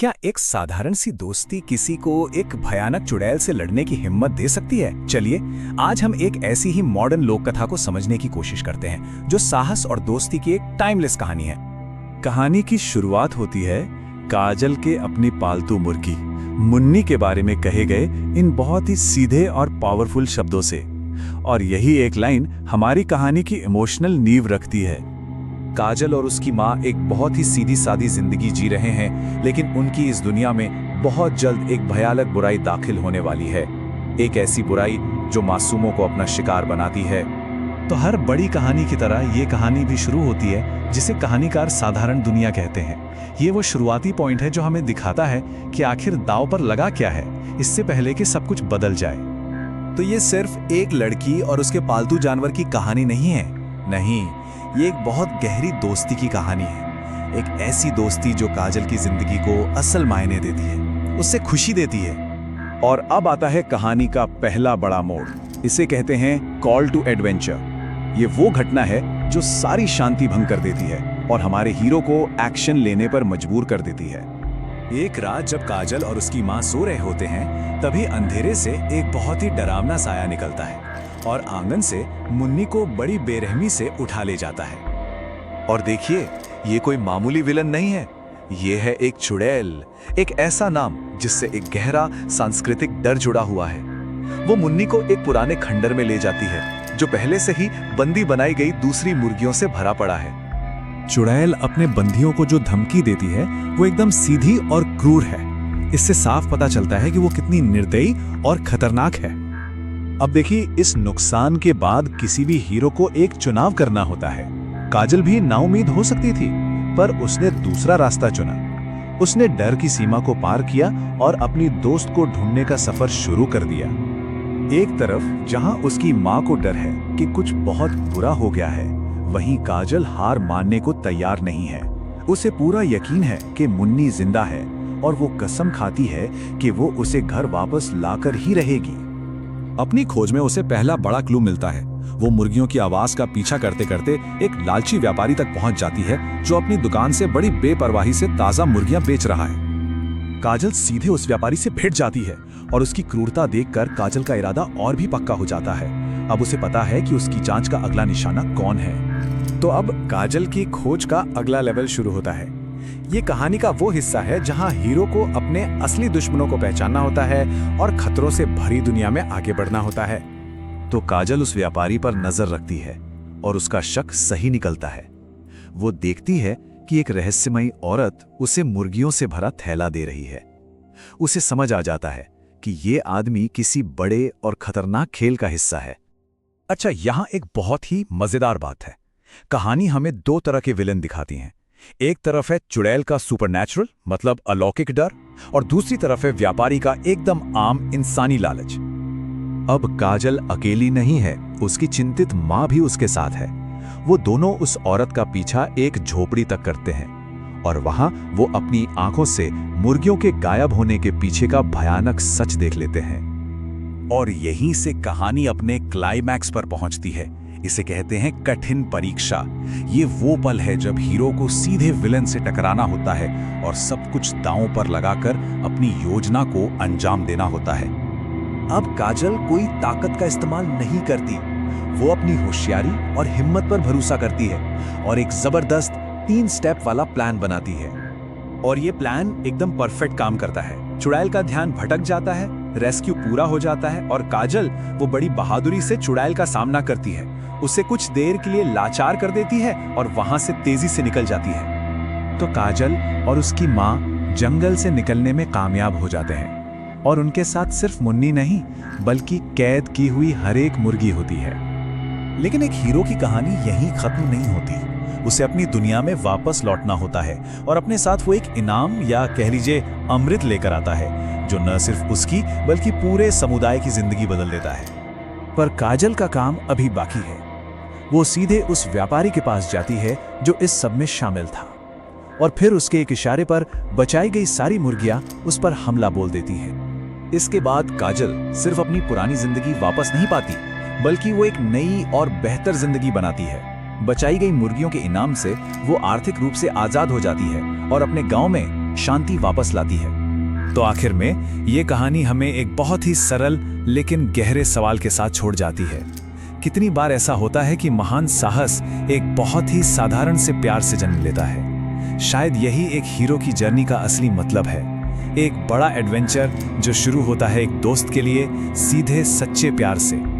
क्या एक साधारण सी दोस्ती किसी को एक भयानक चुड़ैल से लड़ने की हिम्मत दे सकती है? चलिए, आज हम एक ऐसी ही मॉडर्न लोक कथा को समझने की कोशिश करते हैं जो साहस और दोस्ती की एक टाइमलेस कहानी है। कहानी की शुरुआत होती है काजल के अपनी पालतू मुर्गी मुन्नी के बारे में कहे गए इन बहुत ही सीधे और पावरफुल शब्दों से। और यही एक लाइन हमारी कहानी की इमोशनल नींव रखती है। काजल और उसकी माँ एक बहुत ही सीधी सादी जिंदगी जी रहे हैं, लेकिन उनकी इस दुनिया में बहुत जल्द एक भयानक बुराई दाखिल होने वाली है। एक ऐसी बुराई जो मासूमों को अपना शिकार बनाती है। तो हर बड़ी कहानी की तरह ये कहानी भी शुरू होती है जिसे कहानीकार साधारण दुनिया कहते हैं। ये वो शुरुआती पॉइंट है जो हमें दिखाता है कि आखिर दांव पर लगा क्या है, इससे पहले कि सब कुछ बदल जाए। तो ये सिर्फ एक लड़की और उसके पालतू जानवर की कहानी नहीं है। नहीं, ये एक बहुत गहरी दोस्ती की कहानी है। एक ऐसी दोस्ती जो काजल की जिंदगी को असल मायने देती है, उससे खुशी देती है। और अब आता है कहानी का पहला बड़ा मोड़। इसे कहते हैं कॉल टू एडवेंचर। ये वो घटना है जो सारी शांति भंग कर देती है और हमारे हीरो को एक्शन लेने पर मजबूर कर देती है। एक रात जब काजल और उसकी माँ सो रहे होते हैं, तभी अंधेरे से एक बहुत ही डरावना साया निकलता है और आंगन से मुन्नी को बड़ी बेरहमी से उठा ले जाता है। और देखिए, ये कोई मामूली विलन नहीं है, ये है एक चुड़ैल, एक ऐसा नाम जिससे एक गहरा सांस्कृतिक डर जुड़ा हुआ है। वो मुन्नी को एक पुराने खंडर में ले जाती है जो पहले से ही बंदी बनाई गई दूसरी मुर्गियों से भरा पड़ा है। चुड़ैल अपने बंदियों को जो धमकी देती है वो एकदम सीधी और क्रूर है। इससे साफ पता चलता है कि वो कितनी निर्दयी और खतरनाक है। अब देखिए, इस नुकसान के बाद किसी भी हीरो को एक चुनाव करना होता है। काजल भी नाउम्मीद हो सकती थी, पर उसने दूसरा रास्ता चुना। उसने डर की सीमा को पार किया और अपनी दोस्त को ढूंढने का सफर शुरू कर दिया। एक तरफ जहां उसकी मां को डर है कि कुछ बहुत बुरा हो गया है, वहीं काजल हार मानने को तैयार नहीं है। उसे पूरा यकीन है कि मुन्नी जिंदा है और वो कसम खाती है कि वो उसे घर वापस लाकर ही रहेगी। अपनी खोज में उसे पहला बड़ा क्लू मिलता है। वो मुर्गियों की आवाज का पीछा करते करते एक लालची व्यापारी तक पहुंच जाती है जो अपनी दुकान से बड़ी बेपरवाही से ताजा मुर्गियां बेच रहा है। काजल सीधे उस व्यापारी से भिड़ जाती है और उसकी क्रूरता देखकर काजल का इरादा और भी पक्का हो जाता है। अब उसे पता है कि उसकी जांच का अगला निशाना कौन है। तो अब काजल की खोज का अगला लेवल शुरू होता है। ये कहानी का वो हिस्सा है जहां हीरो को अपने असली दुश्मनों को पहचानना होता है और खतरों से भरी दुनिया में आगे बढ़ना होता है। तो काजल उस व्यापारी पर नजर रखती है और उसका शक सही निकलता है। वो देखती है कि एक रहस्यमयी औरत उसे मुर्गियों से भरा थैला दे रही है। उसे समझ आ जाता है कि ये आदमी किसी बड़े और खतरनाक खेल का हिस्सा है। अच्छा, यहाँ एक बहुत ही मजेदार बात है। कहानी हमें दो तरह के विलेन दिखाती है। एक तरफ है चुड़ैल का सुपरनैचुरल मतलब अलौकिक डर, और दूसरी तरफ है व्यापारी का एकदम आम इंसानी लालच। अब काजल अकेली नहीं है, उसकी चिंतित माँ भी उसके साथ है। वो दोनों उस औरत का पीछा एक झोपड़ी तक करते हैं और वहां वो अपनी आंखों से मुर्गियों के गायब होने के पीछे का भयानक सच देख लेते हैं। और यहीं से कहानी अपने क्लाइमैक्स पर पहुंचती है। इसे कहते हैं कठिन परीक्षा। ये वो पल है जब हीरो को सीधे विलन से टकराना होता है और सब कुछ दांव पर लगाकर अपनी योजना को अंजाम देना होता है। अब काजल कोई ताकत का इस्तेमाल नहीं करती, वो अपनी होशियारी और हिम्मत पर भरोसा करती है और एक जबरदस्त 3 स्टेप वाला प्लान बनाती है। और ये प्लान एकदम परफेक्ट काम करता है। चुड़ैल का ध्यान भटक जाता है, रेस्क्यू पूरा हो जाता है और काजल वो बड़ी बहादुरी से चुड़ैल का सामना करती है। उसे कुछ देर के लिए लाचार कर देती है और वहां से तेजी से निकल जाती है। तो काजल और उसकी माँ जंगल से निकलने में कामयाब हो जाते हैं और उनके साथ सिर्फ मुन्नी नहीं बल्कि कैद की हुई हर एक मुर्गी होती है। लेकिन एक हीरो की कहानी यहीं खत्म नहीं होती। उसे अपनी दुनिया में वापस लौटना होता है और अपने साथ वो एक इनाम या कह लीजिए अमृत लेकर आता है जो न सिर्फ उसकी बल्कि पूरे समुदाय की जिंदगी बदल देता है। पर काजल का काम अभी बाकी है। वो सीधे उस व्यापारी के पास जाती है जो इस सब में शामिल था और फिर उसके एक इशारे पर बचाई गई सारी मुर्गियां उस पर हमला बोल देती हैं। इसके बाद काजल सिर्फ अपनी पुरानी जिंदगी वापस नहीं पाती बल्कि वो एक नई और बेहतर जिंदगी बनाती है। बचाई गई मुर्गियों के इनाम से वो आर्थिक रूप से आजाद हो जाती है और अपने गांव में शांति वापस लाती है। तो आखिर में ये कहानी हमें एक बहुत ही सरल लेकिन गहरे सवाल के साथ छोड़ जाती है। कितनी बार ऐसा होता है कि महान साहस एक बहुत ही साधारण से प्यार से जन्म लेता है। शायद यही एक हीरो की जर्नी का असली मतलब है। एक बड़ा एडवेंचर जो शुरू होता है एक दोस्त के लिए सीधे सच्चे प्यार से।